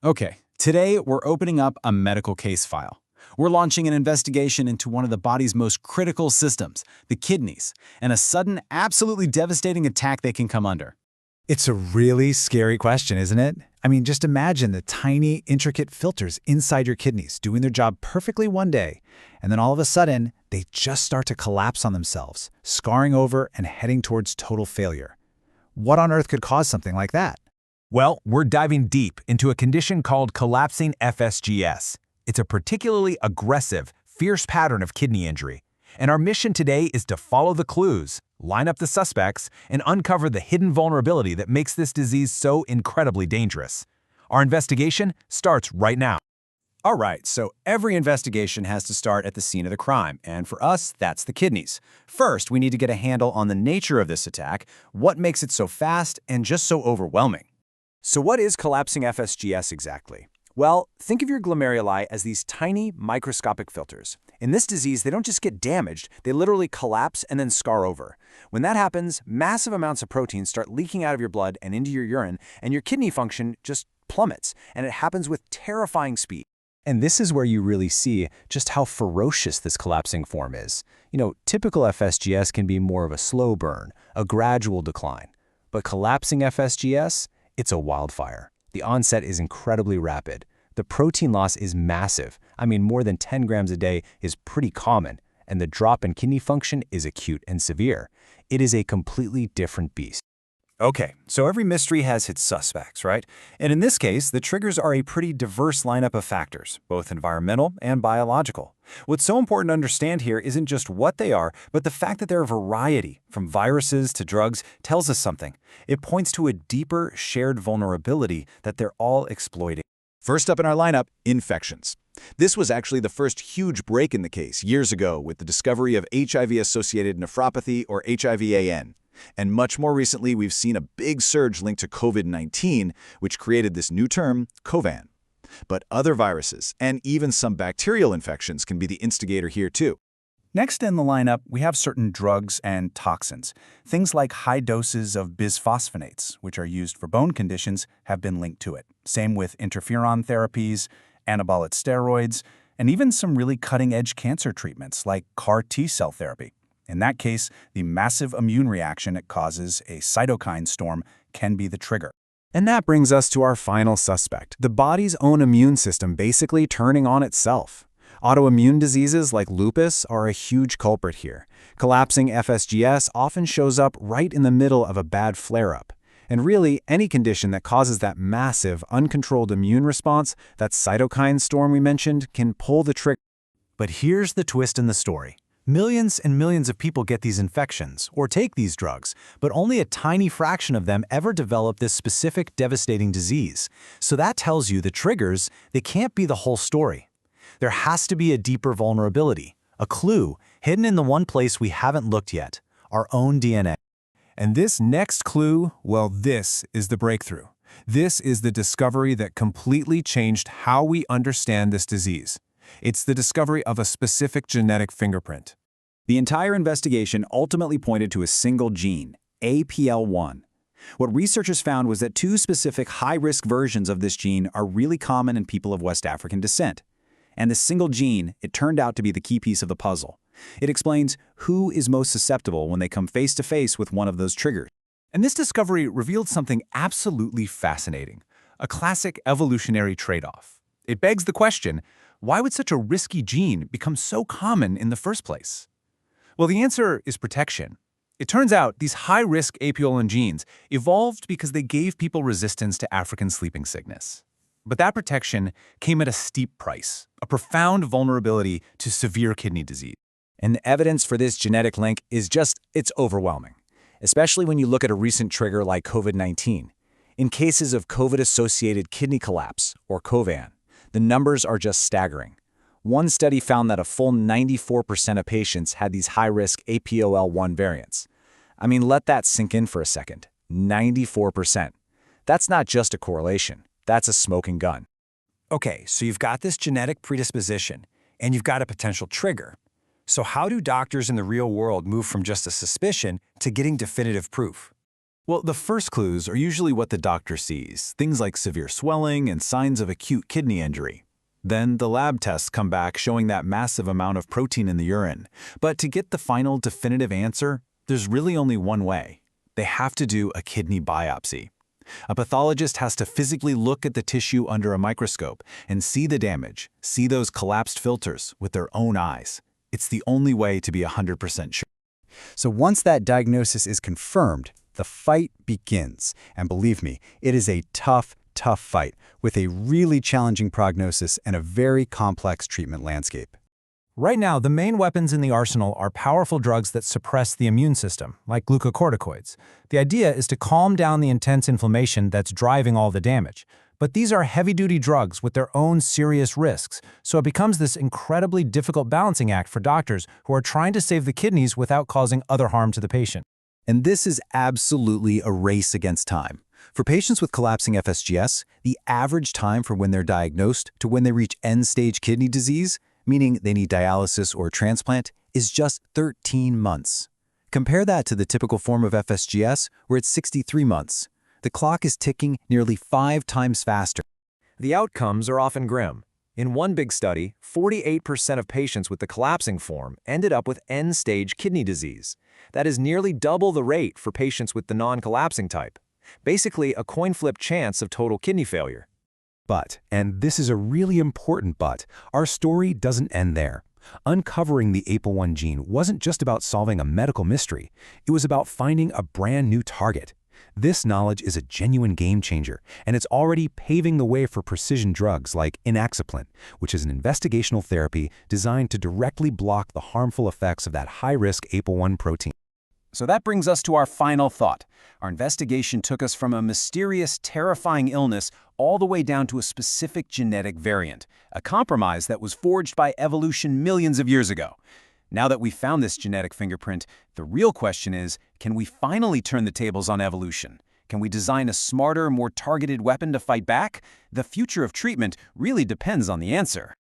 Okay, today we're opening up a medical case file. We're launching an investigation into one of the body's most critical systems, the kidneys, and a sudden, absolutely devastating attack they can come under. It's a really scary question, isn't it? I mean, just imagine the tiny, intricate filters inside your kidneys doing their job perfectly one day, and then all of a sudden, they just start to collapse on themselves, scarring over and heading towards total failure. What on earth could cause something like that? Well, we're diving deep into a condition called collapsing FSGS. It's a particularly aggressive, fierce pattern of kidney injury. And our mission today is to follow the clues, line up the suspects, and uncover the hidden vulnerability that makes this disease so incredibly dangerous. Our investigation starts right now. All right, so every investigation has to start at the scene of the crime, and for us, that's the kidneys. First, we need to get a handle on the nature of this attack, what makes it so fast and just so overwhelming. So what is collapsing FSGS exactly? Well, think of your glomeruli as these tiny, microscopic filters. In this disease, they don't just get damaged, they literally collapse and then scar over. When that happens, massive amounts of protein start leaking out of your blood and into your urine, and your kidney function just plummets, and it happens with terrifying speed. And this is where you really see just how ferocious this collapsing form is. Typical FSGS can be more of a slow burn, a gradual decline. But collapsing FSGS, it's a wildfire. The onset is incredibly rapid. The protein loss is massive. I mean, more than 10 grams a day is pretty common, and the drop in kidney function is acute and severe. It is a completely different beast. Okay, so every mystery has its suspects, right? And in this case, the triggers are a pretty diverse lineup of factors, both environmental and biological. What's so important to understand here isn't just what they are, but the fact that they're a variety, from viruses to drugs, tells us something. It points to a deeper, shared vulnerability that they're all exploiting. First up in our lineup, infections. This was actually the first huge break in the case years ago with the discovery of HIV-associated nephropathy, or HIV-AN. And much more recently, we've seen a big surge linked to COVID-19, which created this new term, COVAN. But other viruses, and even some bacterial infections, can be the instigator here too. Next in the lineup, we have certain drugs and toxins. Things like high doses of bisphosphonates, which are used for bone conditions, have been linked to it. Same with interferon therapies, anabolic steroids, and even some really cutting-edge cancer treatments like CAR T-cell therapy. In that case, the massive immune reaction it causes, a cytokine storm, can be the trigger. And that brings us to our final suspect, the body's own immune system basically turning on itself. Autoimmune diseases like lupus are a huge culprit here. Collapsing FSGS often shows up right in the middle of a bad flare-up. And really, any condition that causes that massive, uncontrolled immune response, that cytokine storm we mentioned, can pull the trigger. But here's the twist in the story. Millions and millions of people get these infections or take these drugs, but only a tiny fraction of them ever develop this specific devastating disease. So that tells you the triggers, they can't be the whole story. There has to be a deeper vulnerability, a clue hidden in the one place we haven't looked yet, our own DNA. And this next clue, well, this is the breakthrough. This is the discovery that completely changed how we understand this disease. It's the discovery of a specific genetic fingerprint. The entire investigation ultimately pointed to a single gene, APL1. What researchers found was that two specific high-risk versions of this gene are really common in people of West African descent. And this single gene, it turned out to be the key piece of the puzzle. It explains who is most susceptible when they come face-to-face with one of those triggers. And this discovery revealed something absolutely fascinating, a classic evolutionary trade-off. It begs the question, why would such a risky gene become so common in the first place? Well, the answer is protection. It turns out these high-risk APOL1 genes evolved because they gave people resistance to African sleeping sickness. But that protection came at a steep price, a profound vulnerability to severe kidney disease. And the evidence for this genetic link is it's overwhelming, especially when you look at a recent trigger like COVID-19. In cases of COVID-associated kidney collapse, or COVAN, the numbers are just staggering. One study found that a full 94% of patients had these high-risk APOL1 variants. I mean, let that sink in for a second. 94%. That's not just a correlation. That's a smoking gun. Okay, so you've got this genetic predisposition, and you've got a potential trigger. So how do doctors in the real world move from just a suspicion to getting definitive proof? Well, the first clues are usually what the doctor sees, things like severe swelling and signs of acute kidney injury. Then the lab tests come back showing that massive amount of protein in the urine. But to get the final definitive answer, there's really only one way. They have to do a kidney biopsy. A pathologist has to physically look at the tissue under a microscope and see the damage, see those collapsed filters with their own eyes. It's the only way to be 100% sure. So once that diagnosis is confirmed, the fight begins. And believe me, it is a tough fight with a really challenging prognosis and a very complex treatment landscape. Right now, the main weapons in the arsenal are powerful drugs that suppress the immune system, like glucocorticoids. The idea is to calm down the intense inflammation that's driving all the damage. But these are heavy-duty drugs with their own serious risks, so it becomes this incredibly difficult balancing act for doctors who are trying to save the kidneys without causing other harm to the patient. And this is absolutely a race against time. For patients with collapsing FSGS, the average time from when they're diagnosed to when they reach end-stage kidney disease, meaning they need dialysis or transplant, is just 13 months. Compare that to the typical form of FSGS, where it's 63 months. The clock is ticking nearly 5 times faster. The outcomes are often grim. In one big study, 48% of patients with the collapsing form ended up with end-stage kidney disease. That is nearly double the rate for patients with the non-collapsing type. Basically, a coin flip chance of total kidney failure. But, and this is a really important but, our story doesn't end there. Uncovering the APOL1 gene wasn't just about solving a medical mystery. It was about finding a brand new target. This knowledge is a genuine game changer, and it's already paving the way for precision drugs like inaxaplin, which is an investigational therapy designed to directly block the harmful effects of that high-risk APOL1 protein. So that brings us to our final thought. Our investigation took us from a mysterious, terrifying illness all the way down to a specific genetic variant, a compromise that was forged by evolution millions of years ago. Now that we've found this genetic fingerprint, the real question is, can we finally turn the tables on evolution? Can we design a smarter, more targeted weapon to fight back? The future of treatment really depends on the answer.